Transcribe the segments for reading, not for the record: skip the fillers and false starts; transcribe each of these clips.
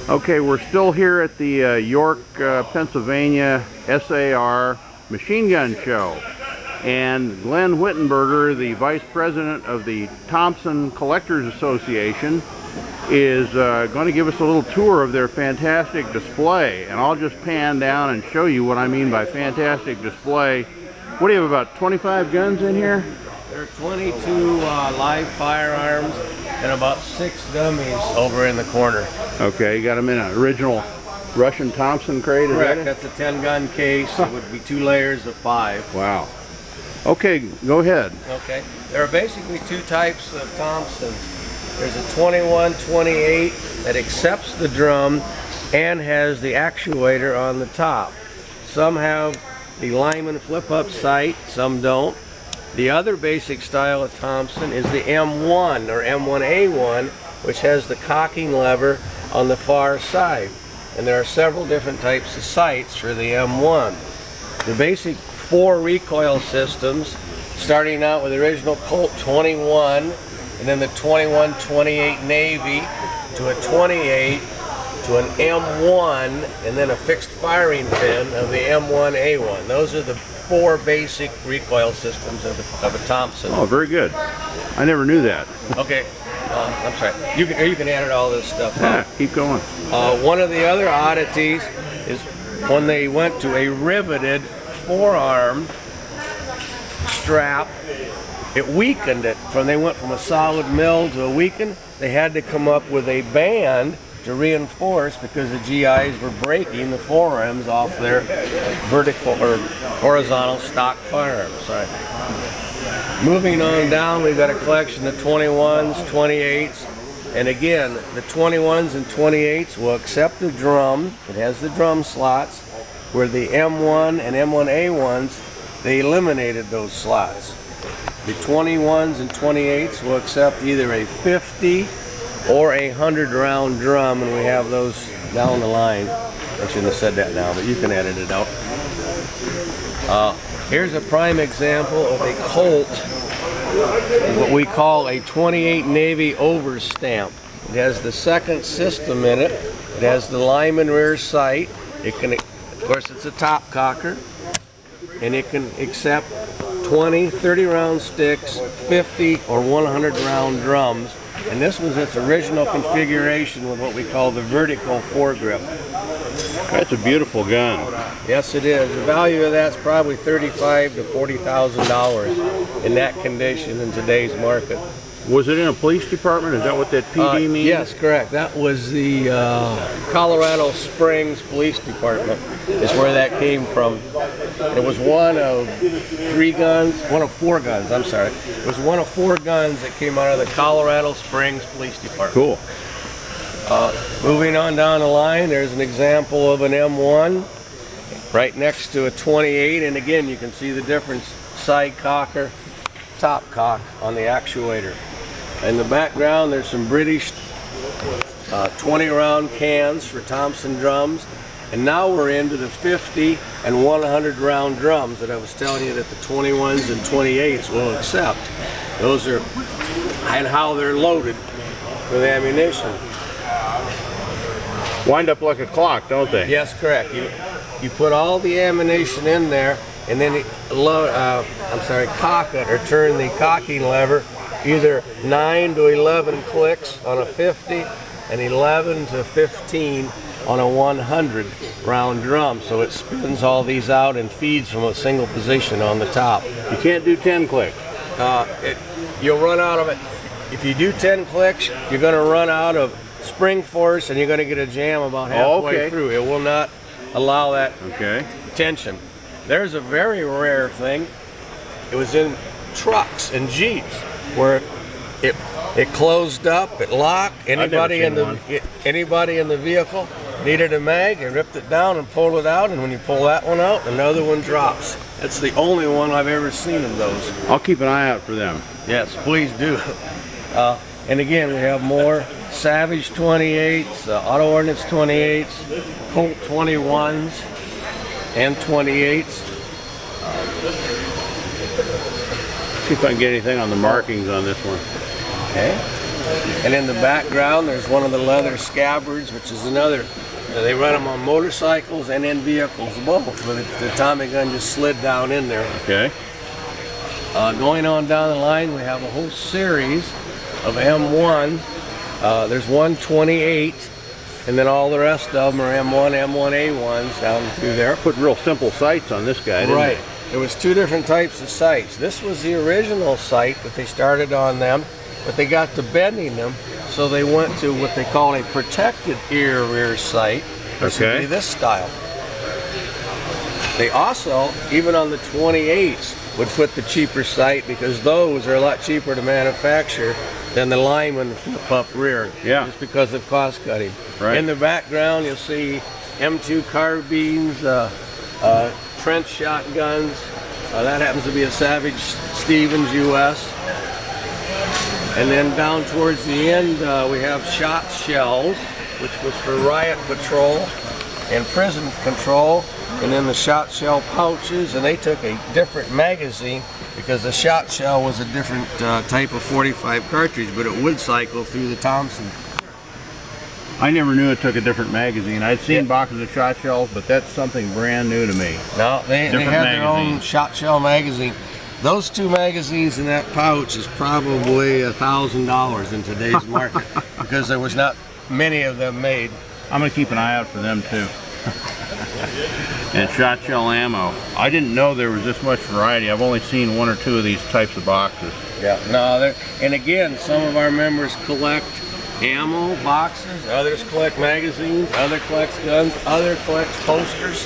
Okay, we're still here at the York, Pennsylvania SAR Machine Gun Show. And Glenn Wittenberger, the Vice President of the Thompson Collectors Association, is going to give us a little tour of their fantastic display. And I'll just pan down and show you what I mean by fantastic display. What do you have, about 25 guns in here? There are 22 live firearms and about 6 dummies over in the corner. Okay, you got them in an original Russian Thompson crate, is Correct, that it? that's a 10-gun case. It would be 2 layers of 5. Wow. Okay, go ahead. Okay, there are basically 2 types of Thompsons. There's a 21-28 that accepts the drum and has the actuator on the top. Some have the Lyman flip-up sight, some don't. The other basic style of Thompson is the M1 or M1A1, which has the cocking lever on the far side. And there are several different types of sights for the M1. The basic 4 recoil systems, starting out with the original Colt 21, and then the 21-28 Navy, to a 28, to an M1, and then a fixed firing pin of the M1A1. Those are the 4 basic recoil systems of a Thompson. Oh, very good. I never knew that. Okay, I'm sorry. You can edit all this stuff out. Keep going. One of the other oddities is when they went to a riveted forearm strap, it weakened it. They went from a solid mill to a weakened. They had to come up with a band to reinforce because the GIs were breaking the forearms off their vertical or horizontal stock firearms. Sorry. Moving on down, we've got a collection of 21s, 28s, and again, the 21s and 28s will accept the drum. It has the drum slots, where the M1 and M1A1s, they eliminated those slots. The 21s and 28s will accept either a 50 or a 100-round drum, and we have those down the line. I shouldn't have said that now, but you can edit it out. Here's a prime example of a Colt, what we call a 28 Navy overstamp. It has the second system in it. It has the Lyman rear sight. It can, of course, it's a top cocker, and it can accept 20, 30-round sticks, 50 or 100-round drums. And this was its original configuration with what we call the vertical foregrip. That's a beautiful gun. Yes, it is. The value of that's probably $35,000 to $40,000 in that condition in today's market. Was it in a police department? Is that what that PD means? Yes, correct. That was the Colorado Springs Police Department is where that came from. It was one of 4 guns, I'm sorry. It was one of 4 guns that came out of the Colorado Springs Police Department. Cool. Moving on down the line, there's an example of an M1 right next to a 28, and again you can see the difference, side cocker, top cock on the actuator. In the background there's some British 20-round cans for Thompson drums, and now we're into the 50 and 100-round drums that I was telling you that the 21s and 28s will accept. Those are and how they're loaded with ammunition. Wind up like a clock, don't they? Yes, correct. You put all the ammunition in there, and then cock it or turn the cocking lever either 9 to 11 clicks on a 50 and 11 to 15 on a 100 round drum. So it spins all these out and feeds from a single position on the top. You can't do 10 clicks. You'll run out of it. If you do 10 clicks, you're going to run out of spring force and you're going to get a jam about halfway through. It will not allow that tension. There's a very rare thing. It was in trucks and Jeeps where it closed up, it locked. Anybody in the vehicle needed a mag and ripped it down and pulled it out, and when you pull that one out, another one drops. That's the only one I've ever seen of those. I'll keep an eye out for them. Yes, please do. And again, we have more Savage 28s, auto-ordnance 28s, Colt 21s, and 28s. See if I can get anything on the markings on this one. Okay. And in the background, there's one of the leather Scabbards, which is another. They run them on motorcycles and in vehicles both. But the Tommy gun just slid down in there. Okay. Going on down the line, we have a whole series of M1. There's 128, and then all the rest of them are M1, M1A1s down through there. Put real simple sights on this guy, didn't Right. they? There was two different types of sights. This was the original sight that they started on them, but they got to bending them, so they went to what they call a protected rear sight, which would be this style. They also, even on the 28s, would put the cheaper sight because those are a lot cheaper to manufacture than the lineman flip up rear. Yeah. Just because of cost cutting. Right. In the background, you'll see M2 carbines, trench shotguns. That happens to be a Savage Stevens US. And then down towards the end, we have shot shells, which was for riot patrol and prison control. And then the shot shell pouches, and they took a different magazine because the shot shell was a different type of 45 cartridge, but it would cycle through the Thompson. I never knew it took a different magazine. I'd seen boxes of shot shells, but that's something brand new to me. No, they had their own shot shell magazine. Those two magazines in that pouch is probably $1,000 in today's market because there was not many of them made. I'm going to keep an eye out for them too. And shot shell ammo. I didn't know there was this much variety. I've only seen one or two of these types of boxes. Yeah, no, and again, some of our members collect ammo boxes, others collect magazines, others collect guns, others collect posters.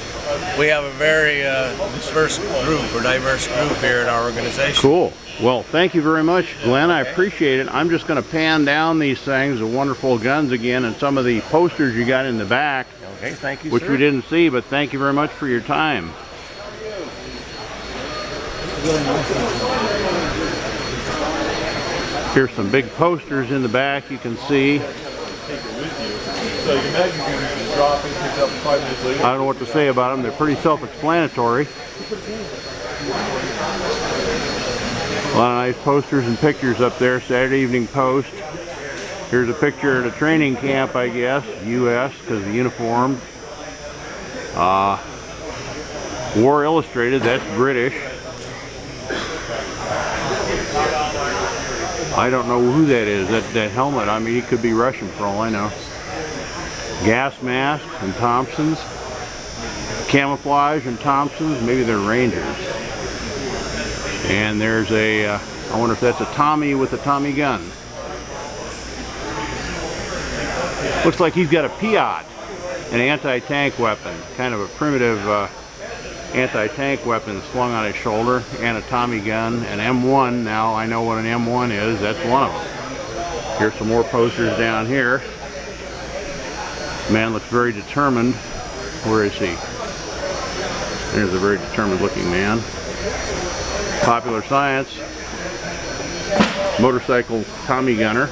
We have a very diverse group here in our organization. Cool. Well, thank you very much, Glenn. I appreciate it. I'm just going to pan down these things, the wonderful guns again, and some of the posters you got in the back. Okay, thank you, which sir. we didn't see, but thank you very much for your time. Here's some big posters in the back you can see. I don't know what to say about them. They're pretty self-explanatory. A lot of nice posters and pictures up there. Saturday Evening Post. Here's a picture at a training camp, I guess, U.S., because of the uniform. War Illustrated, that's British. I don't know who that is, that helmet. I mean, it could be Russian for all I know. Gas mask and Thompsons. Camouflage and Thompsons, maybe they're Rangers. And there's a, I wonder if that's a Tommy with a Tommy gun. Looks like he's got a Piat, an anti-tank weapon, kind of a primitive anti-tank weapon slung on his shoulder, and a Tommy gun, an M1. Now I know what an M1 is, that's one of them. Here's some more posters down here. Man looks very determined. Where is he? There's a very determined looking man. Popular Science, motorcycle Tommy gunner.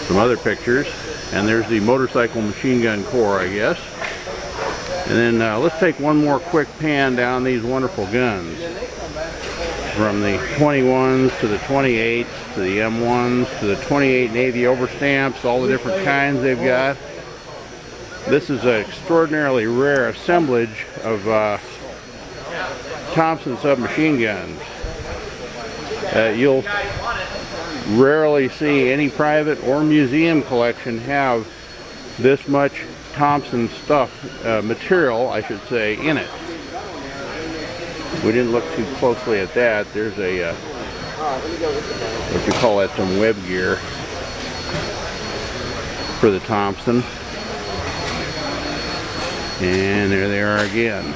Some other pictures. And there's the motorcycle machine gun corps, I guess. And then let's take one more quick pan down these wonderful guns. From the 21s to the 28s to the M1s to the 28 Navy overstamps, all the different kinds they've got. This is an extraordinarily rare assemblage of Thompson submachine guns. You'll rarely see any private or museum collection have this much Thompson stuff, material I should say, in it. We didn't look too closely at that. There's a, what you call that, some web gear for the Thompson. And there they are again.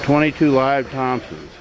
22 live Thompsons.